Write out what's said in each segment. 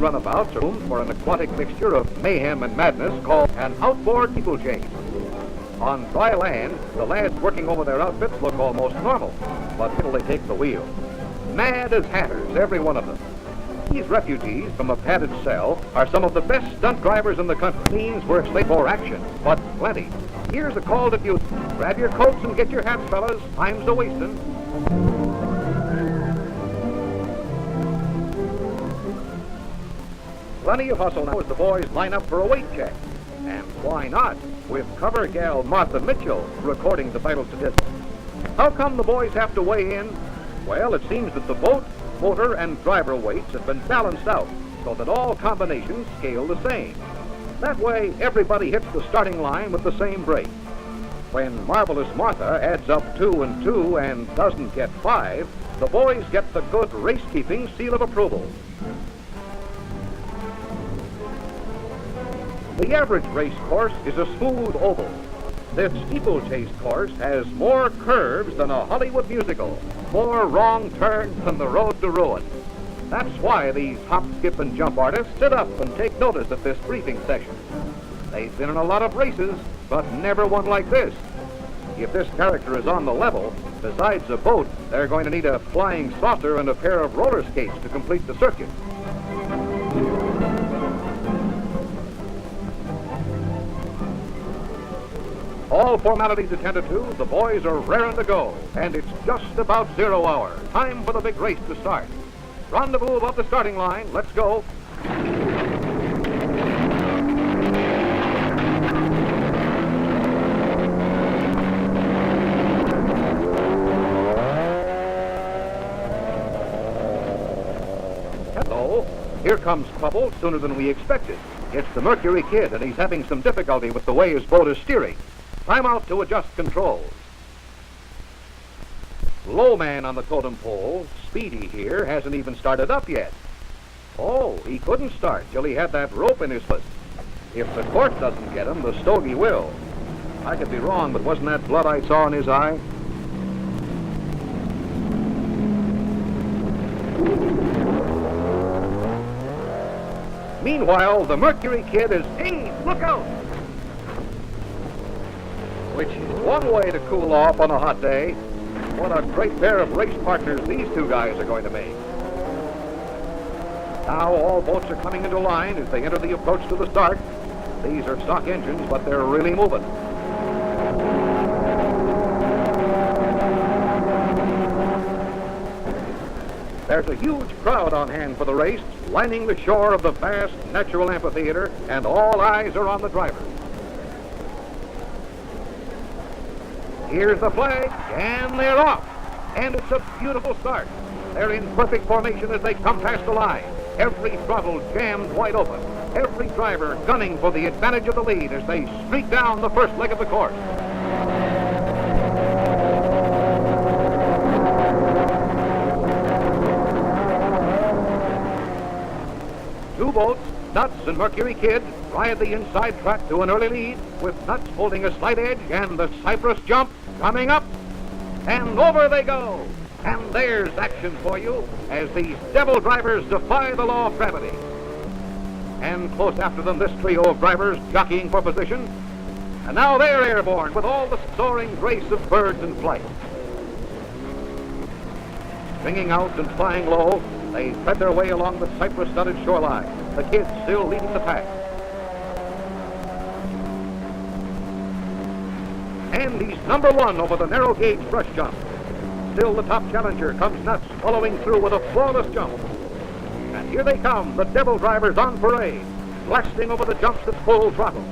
runabouts are rooms for an aquatic mixture of mayhem and madness called an outboard steeplechase. On dry land, the lads working over their outfits look almost normal, but until they take the wheel. Mad as hatters, every one of them. These refugees from a padded cell are some of the best stunt drivers in the country. Means we're slated for action, but plenty. Here's a call to duty. Grab your coats and get your hats, fellas. Time's a-wasting. Plenty of hustle now as the boys line up for a weight check. And why not, with cover gal Martha Mitchell recording the vital statistics. How come the boys have to weigh in? Well, it seems that the boat, motor, and driver weights have been balanced out so that all combinations scale the same. That way, everybody hits the starting line with the same brake. When Marvelous Martha adds up 2 and 2 and doesn't get 5, the boys get the good race-keeping seal of approval. The average race course is a smooth oval. This steeplechase course has more curves than a Hollywood musical, more wrong turns than the road to ruin. That's why these hop, skip, and jump artists sit up and take notice at this briefing session. They've been in a lot of races, but never one like this. If this character is on the level, besides a boat, they're going to need a flying saucer and a pair of roller skates to complete the circuit. All formalities attended to, the boys are raring to go, and it's just about 0 hour. Time for the big race to start. Rendezvous above the starting line. Let's go. Hello. Here comes trouble sooner than we expected. It's the Mercury Kid, and he's having some difficulty with the way his boat is steering. Time out to adjust controls. Low man on the totem pole, Speedy here, hasn't even started up yet. Oh, he couldn't start till he had that rope in his foot. If the court doesn't get him, the stogie will. I could be wrong, but wasn't that blood I saw in his eye? Meanwhile, the Mercury Kid is, hey, look out! Which is one way to cool off on a hot day. What a great pair of race partners these two guys are going to make. Now all boats are coming into line as they enter the approach to the start. These are stock engines, but they're really moving. There's a huge crowd on hand for the race, lining the shore of the vast natural amphitheater, and all eyes are on the drivers. Here's the flag, and they're off. And it's a beautiful start. They're in perfect formation as they come past the line. Every throttle jammed wide open. Every driver gunning for the advantage of the lead as they streak down the first leg of the course. Two boats, Nuts and Mercury Kid, ride the inside track to an early lead, with Nuts holding a slight edge and the Cypress jump coming up. And over they go. And there's action for you as these devil drivers defy the law of gravity. And close after them, this trio of drivers jockeying for position. And now they're airborne with all the soaring grace of birds in flight. Swinging out and flying low, they thread their way along the cypress-studded shoreline, the Kid still leading the pack. And he's number one over the narrow gauge brush jump. Still the top challenger comes Nuts, following through with a flawless jump. And here they come, the devil drivers on parade, blasting over the jumps at full throttle.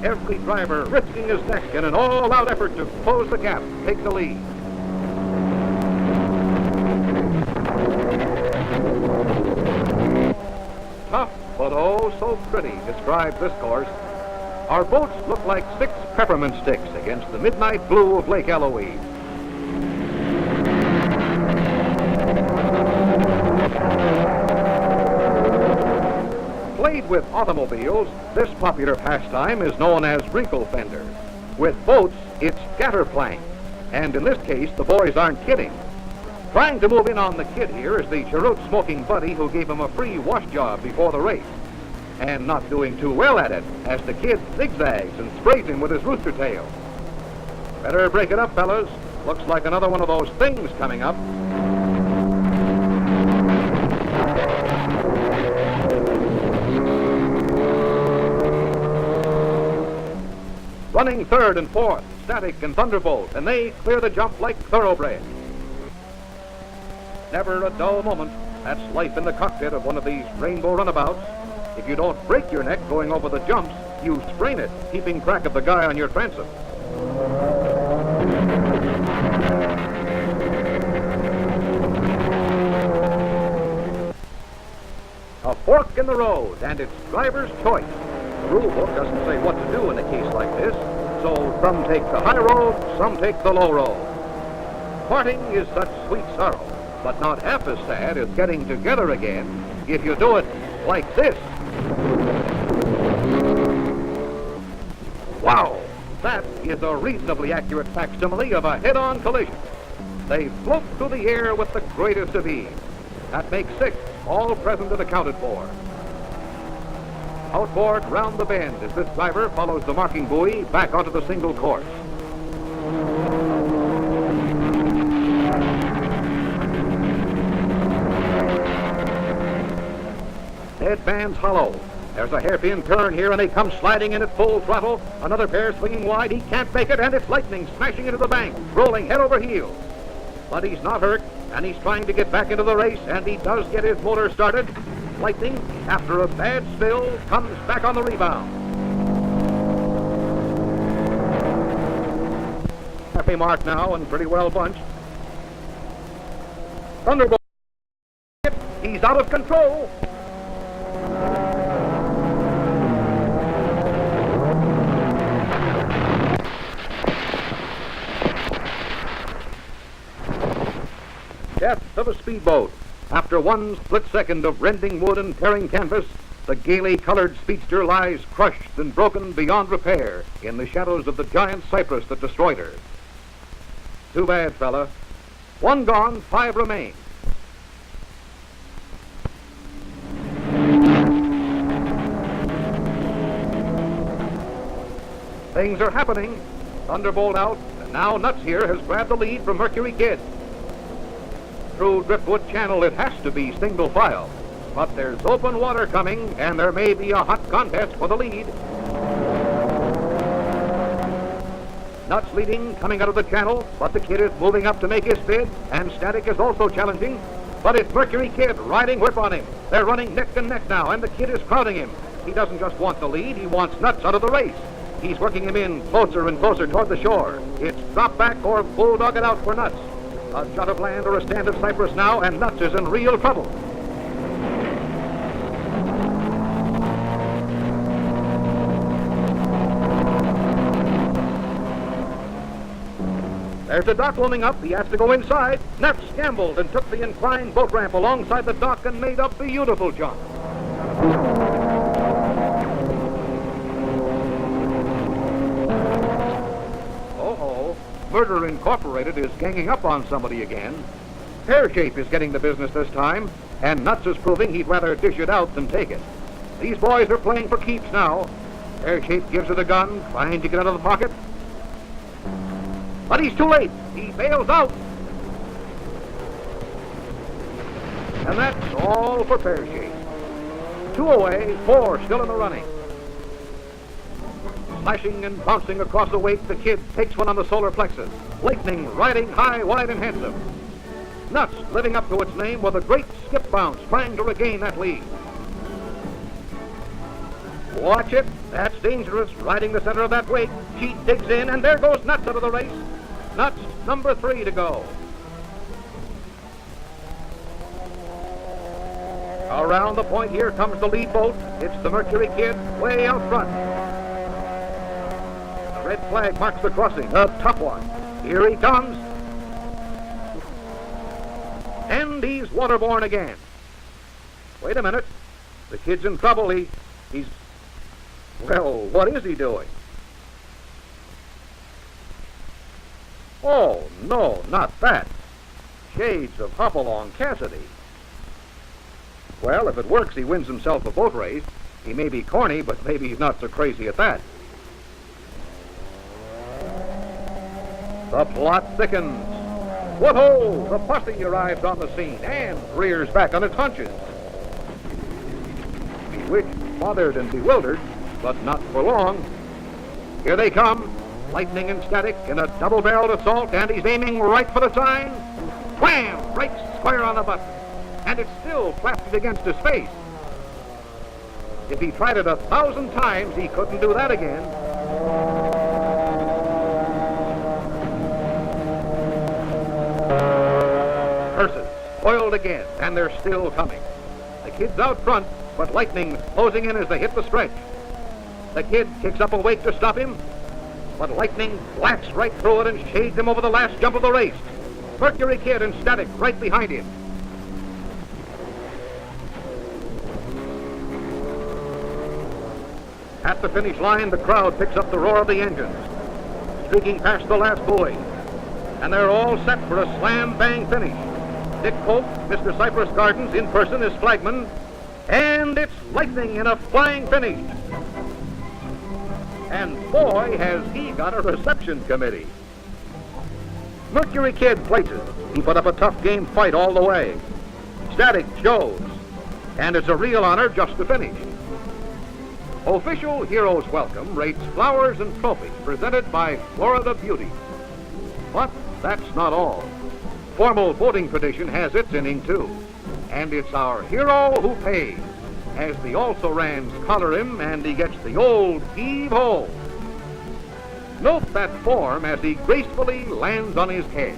Every driver risking his neck in an all-out effort to close the gap, take the lead. Tough, but oh so pretty, describes this course. Our boats look like 6 peppermint sticks against the midnight blue of Lake Eloise. Played with automobiles, this popular pastime is known as wrinkle fender. With boats, it's scatterplank. And in this case, the boys aren't kidding. Trying to move in on the kid here is the cheroot-smoking buddy who gave him a free wash job before the race. And not doing too well at it, as the kid zigzags and sprays him with his rooster tail. Better break it up, fellas. Looks like another one of those things coming up. Running third and fourth, Static and Thunderbolt, and they clear the jump like thoroughbreds. Never a dull moment. That's life in the cockpit of one of these rainbow runabouts. If you don't break your neck going over the jumps, you sprain it, keeping track of the guy on your transom. A fork in the road, and it's driver's choice. The rule book doesn't say what to do in a case like this, so some take the high road, some take the low road. Parting is such sweet sorrow, but not half as sad as getting together again if you do it like this. Wow, that is a reasonably accurate facsimile of a head-on collision. They float through the air with the greatest of ease. That makes 6, all present and accounted for. Outboard round the bend as this driver follows the marking buoy back onto the single course. Headband's hollow. There's a hairpin turn here, and they come sliding in at full throttle. Another pair swinging wide. He can't make it, and it's lightning smashing into the bank, rolling head over heels. But he's not hurt, and he's trying to get back into the race, and he does get his motor started. Lightning, after a bad spill, comes back on the rebound. Happy mark now, and pretty well bunched. Thunderbolt. He's out of control. Death of a speedboat. After one split second of rending wood and tearing canvas, the gaily colored speedster lies crushed and broken beyond repair in the shadows of the giant cypress that destroyed her. Too bad, fella. 1 gone, 5 remain. Things are happening. Thunderbolt out, and now Nuts here has grabbed the lead from Mercury Kid. Through Driftwood Channel, it has to be single file. But there's open water coming, and there may be a hot contest for the lead. Nuts leading, coming out of the channel, but the Kid is moving up to make his bid, and Static is also challenging. But it's Mercury Kid riding whip on him. They're running neck and neck now, and the Kid is crowding him. He doesn't just want the lead, he wants Nuts out of the race. He's working him in closer and closer toward the shore. It's drop back or bulldog it out for Nuts. A jut of land or a stand of cypress now, and Nuts is in real trouble. There's a dock looming up. He has to go inside. Nuts gambled and took the inclined boat ramp alongside the dock and made a beautiful jump. Murder Incorporated is ganging up on somebody again. Pear-Shape is getting the business this time, and Nuts is proving he'd rather dish it out than take it. These boys are playing for keeps now. Pear-Shape gives it a gun, trying to get out of the pocket. But he's too late. He bails out. And that's all for Pear-Shape. 2 away, 4 still in the running. Slashing and bouncing across the wake, the Kid takes one on the solar plexus. Lightning riding high, wide, and handsome. Nuts living up to its name with a great skip bounce, trying to regain that lead. Watch it. That's dangerous, riding the center of that wake. She digs in, and there goes Nuts out of the race. Nuts, number 3 to go. Around the point here comes the lead boat. It's the Mercury Kid, way out front. Red flag marks the crossing, a tough one. Here he comes. And he's waterborne again. Wait a minute. The Kid's in trouble. He's... Well, what is he doing? Oh, no, not that. shades of Hopalong Cassidy. Well, if it works, he wins himself a boat race. He may be corny, but maybe he's not so crazy at that. The plot thickens. What-ho! The posse arrives on the scene and rears back on its haunches. Bewitched, bothered, and bewildered, but not for long. Here they come, lightning and static in a double-barreled assault, and he's aiming right for the sign. Wham! Right square on the button, and it's still plastered against his face. If he tried it 1,000 times, he couldn't do that again. Curses, foiled again, and they're still coming. The kid's out front, but lightning's closing in as they hit the stretch. The kid kicks up a wake to stop him, but lightning blasts right through it and shades him over the last jump of the race. Mercury Kid and Static right behind him. At the finish line, the crowd picks up the roar of the engines, streaking past the last buoy, and they're all set for a slam-bang finish. Dick Polk, Mr. Cypress Gardens in person is flagman, and it's lightning in a flying finish. And boy, has he got a reception committee. Mercury Kid places. He put up a tough game fight all the way. Static shows, and it's a real honor just to finish. Official Heroes Welcome rates flowers and trophies presented by Florida Beauty. But that's not all. Formal voting tradition has its inning, too. And it's our hero who pays, as the also-rans collar him and he gets the old heave-ho. Note that form as he gracefully lands on his head.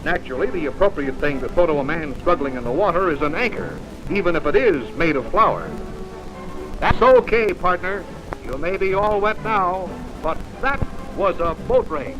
Naturally, the appropriate thing to throw to a man struggling in the water is an anchor, even if it is made of flowers. That's okay, partner. You may be all wet now, but that was a boat race.